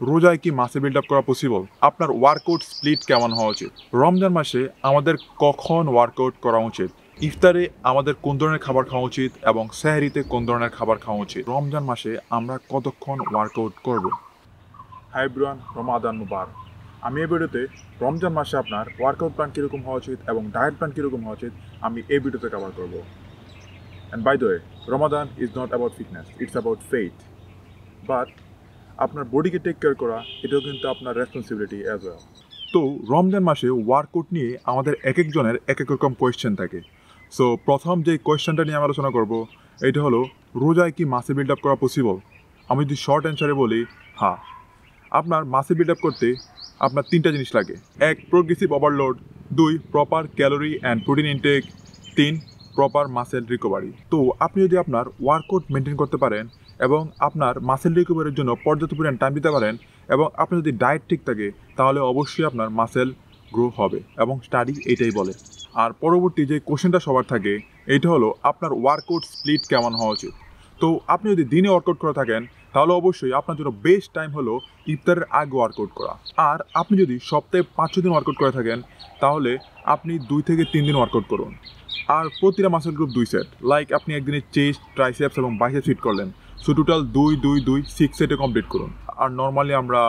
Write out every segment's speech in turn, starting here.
রোজায় কি মাসে বিল্ড আপ করা পসিবল? আপনার ওয়ার্কআউট স্প্লিট কেমন হওয়া উচিত? রমজান মাসে আমাদের কখন ওয়ার্কআউট করা উচিত? ইফতারে আমাদের কোন ধরনের খাবার খাওয়া উচিত এবং সেহরিতে কোন ধরনের খাবার খাওয়া উচিত? রমজান মাসে আমরা কতক্ষণ ওয়ার্কআউট করব? হাই এভরিওয়ান, রমাদান মুবারক। আমি এই ভিডিওতে রমজান মাসে আপনার ওয়ার্কআউট প্ল্যান কীরকম হওয়া উচিত এবং ডায়েট প্ল্যান কীরকম হওয়া উচিত আমি এই ভিডিওতে কভার করব। And by the way, Ramadan is not about fitness, it's about faith. But আপনার বডিকে টেক কেয়ার করা এটাও কিন্তু আপনার রেসপন্সিবিলিটি অ্যাজ ওয়েল। তো রমজান মাসে ওয়ার্কআউট নিয়ে আমাদের এক একজনের এক এক রকম কোয়েশ্চেন থাকে। সো প্রথম যে কোয়েশ্চেনটা নিয়ে আমি আলোচনা করব এটা হলো, রোজায় কি মাসে বিল্ড আপ করা পসিবল? আমি যদি শর্ট অ্যান্সারে বলি হ্যাঁ। আপনার মাসে বিল্ড আপ করতে আপনার তিনটা জিনিস লাগে। এক, প্রোগ্রেসিভ ওভারলোড। দুই, proper calorie and protein intake. তিন, প্রপার মাসেল রিকভারি। তো আপনি যদি আপনার ওয়ার্কআউট মেনটেন করতে পারেন এবং আপনার মাসেল রিকভারির জন্য পর্যাপ্ত পরিমাণ টাইম দিতে পারেন এবং আপনার যদি ডায়েট ঠিক থাকে তাহলে অবশ্যই আপনার মাসেল গ্রো হবে এবং স্টাডি এটাই বলে। আর পরবর্তী যে কোশ্চেনটা সবার থাকে এইটা হলো, আপনার ওয়ার্কআউট স্প্লিট কেমন হওয়া উচিত? তো আপনি যদি দিনে ওয়ার্কআউট করে থাকেন তাহলে অবশ্যই আপনার জন্য বেস্ট টাইম হলো ইফতারের আগে ওয়ার্কআউট করা। আর আপনি যদি সপ্তাহে 5-6 দিন ওয়ার্কআউট করে থাকেন তাহলে আপনি 2 থেকে 3 দিন ওয়ার্কআউট করুন। আর প্রতিটা মাসেল গ্রুপ 2 সেট, লাইক আপনি একদিনে চেস্ট, ট্রাইসেপস এবং বাইসেপস হিট করলেন, সো টোটাল 2-2-2-6 সেটে কমপ্লিট করুন। আর নর্মালি আমরা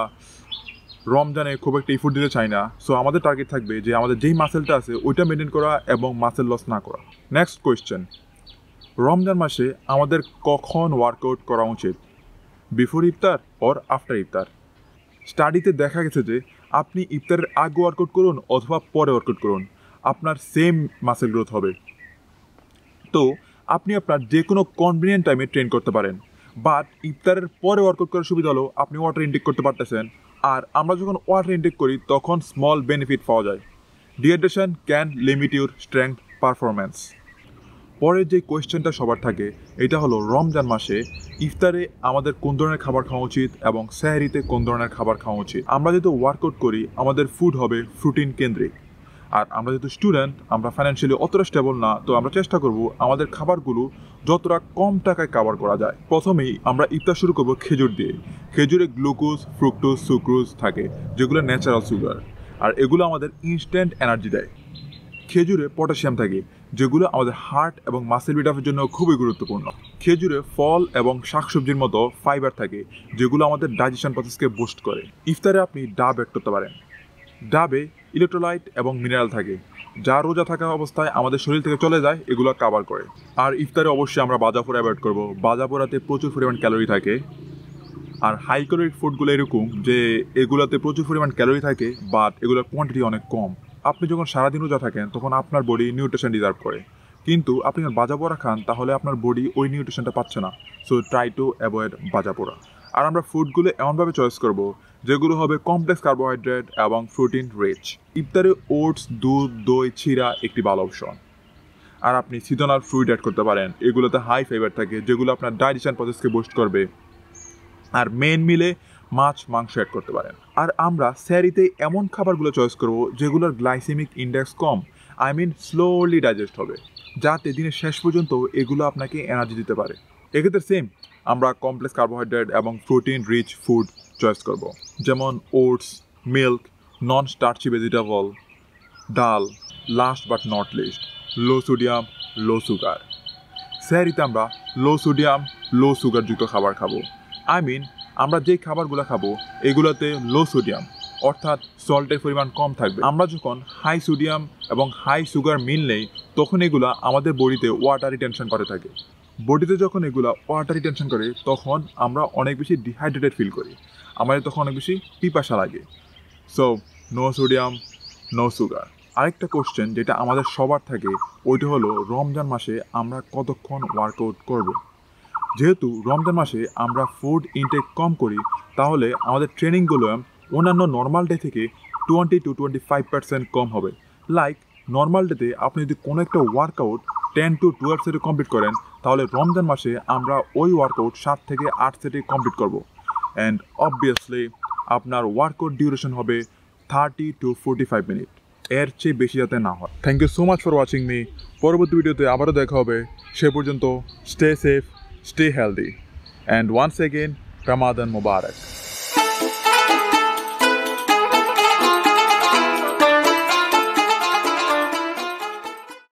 রমজানে খুব একটা ইফোর্ট দিতে চাই না, সো আমাদের টার্গেট থাকবে যে আমাদের যেই মাসেলটা আছে ওইটা মেনটেন করা এবং মাসেল লস না করা। নেক্সট কোয়েশ্চেন, রমজান মাসে আমাদের কখন ওয়ার্কআউট করা উচিত? বিফোর ইফতার অর আফটার ইফতার? স্টাডিতে দেখা গেছে যে আপনি ইফতারের আগে ওয়ার্কআউট করুন অথবা পরে ওয়ার্কআউট করুন, আপনার সেম মাসেল গ্রোথ হবে। তো আপনি আপনার যে কোনো কনভিনিয়েন্ট টাইমে ট্রেন করতে পারেন, বাট ইফতারের পরে ওয়ার্কআউট করার সুবিধা হলো আপনি ওয়াটার ইনটেক করতে পারতেছেন। আর আমরা যখন ওয়াটার ইনটেক করি তখন স্মল বেনিফিট পাওয়া যায়। Dehydration can limit your strength performance. পরের যে কোয়েশ্চেনটা সবার থাকে এটা হলো, রমজান মাসে ইফতারে আমাদের কোন ধরনের খাবার খাওয়া উচিত এবং সেহরিতে কোন ধরনের খাবার খাওয়া উচিত? আমরা যেহেতু ওয়ার্কআউট করি আমাদের ফুড হবে প্রোটিন কেন্দ্রিক। আর আমরা যেহেতু স্টুডেন্ট, আমরা ফাইন্যান্সিয়ালি অতটা স্টেবল না, তো আমরা চেষ্টা করব আমাদের খাবারগুলো যতটা কম টাকায় কভার করা যায়। প্রথমেই আমরা ইফতার শুরু করব খেজুর দিয়ে। খেজুরে গ্লুকোজ, ফ্রুক্টোজ, সুক্রোজ থাকে যেগুলো ন্যাচারাল সুগার, আর এগুলো আমাদের ইনস্ট্যান্ট এনার্জি দেয়। খেজুরে পটাশিয়াম থাকে যেগুলো আমাদের হার্ট এবং মাসেল বিল্ড আপের জন্য খুবই গুরুত্বপূর্ণ। খেজুরে ফল এবং শাকসবজির মতো ফাইবার থাকে যেগুলো আমাদের ডাইজেশন প্রসেসকে বুস্ট করে। ইফতারে আপনি ডাব অ্যাড করতে পারেন। ডাবে ইলেকট্রোলাইট এবং মিনারেল থাকে যা রোজা থাকা অবস্থায় আমাদের শরীর থেকে চলে যায়, এগুলো কভার করে। আর ইফতারে অবশ্যই আমরা ভাজা পোড়া অ্যাভয়েড করবো। ভাজা পোড়াতে প্রচুর পরিমাণ ক্যালোরি থাকে। আর হাই ক্যালোরিক ফুডগুলো এরকম যে এগুলোতে প্রচুর পরিমাণ ক্যালোরি থাকে বাট এগুলোর কোয়ান্টিটি অনেক কম। আপনি যখন সারাদিন রোজা থাকেন তখন আপনার বডি নিউট্রিশন ডিজার্ভ করে, কিন্তু আপনি যখন ভাজা পোড়া খান তাহলে আপনার বডি ওই নিউট্রিশনটা পাচ্ছে না। সো ট্রাই টু অ্যাভয়েড ভাজা পোড়া। আর আমরা ফুডগুলো এমনভাবে চয়েস করব যেগুলো হবে কমপ্লেক্স কার্বোহাইড্রেট এবং প্রোটিন রিচ। ইফতারে ওটস, দুধ, দই, চিড়া একটি ভালো অপশন। আর আপনি সিজনাল ফ্রুট অ্যাড করতে পারেন, এগুলোতে হাই ফাইবার থাকে যেগুলো আপনার ডাইজেশন প্রসেসকে বুস্ট করবে। আর মেন মিলে মাছ, মাংস অ্যাড করতে পারেন। আর আমরা স্যারিতে এমন খাবারগুলো চয়েস করব যেগুলোর গ্লাইসেমিক ইন্ডেক্স কম, আই মিন স্লোলি ডাইজেস্ট হবে, যাতে দিনের শেষ পর্যন্ত এগুলো আপনাকে এনার্জি দিতে পারে। এক্ষেত্রে সেম আমরা কমপ্লেক্স কার্বোহাইড্রেট এবং প্রোটিন রিচ ফুড চয়েস করব, যেমন oats, milk, non starchy vegetable, ডাল, last but not least low sodium, low sugar. স্যারিতে আমরা লো সোডিয়াম, লো সুগারযুক্ত খাবার খাবো। আই মিন আমরা যেই খাবারগুলো খাবো এগুলোতে লো সোডিয়াম অর্থাৎ সল্টের পরিমাণ কম থাকবে। আমরা যখন হাই সোডিয়াম এবং হাই সুগার মিল নেই তখন এগুলো আমাদের বডিতে ওয়াটার রিটেনশন করে থাকে। বডিতে যখন এগুলো ওয়াটার রিটেনশন করে তখন আমরা অনেক বেশি ডিহাইড্রেটেড ফিল করি, আমাদের তখন অনেক বেশি পিপাসা লাগে। So no sodium, no sugar. আরেকটা কোশ্চেন যেটা আমাদের সবার থাকে ওইটা হলো, রমজান মাসে আমরা কতক্ষণ ওয়ার্কআউট করব? যেহেতু রমজান মাসে আমরা ফুড ইনটেক কম করি তাহলে আমাদের ট্রেনিংগুলো অন্যান্য নর্মাল ডে থেকে 20-25% কম হবে। লাইক নর্মাল ডেতে আপনি যদি কোনো একটা ওয়ার্কআউট 10 to 12 সেটে কমপ্লিট করেন তাহলে রমজান মাসে আমরা ওই ওয়ার্কআউট 7 থেকে 8 সেটে কমপ্লিট করব। অ্যান্ড অবভিয়াসলি আপনার ওয়ার্কআউট ডিউরেশন হবে 30 to 45 মিনিট, এর চেয়ে বেশি যাতে না হয়। Thank you so much for watching me. পরবর্তী ভিডিওতে আবারও দেখা হবে। সে পর্যন্ত stay safe, stay healthy, and once again, Ramadan Mubarak.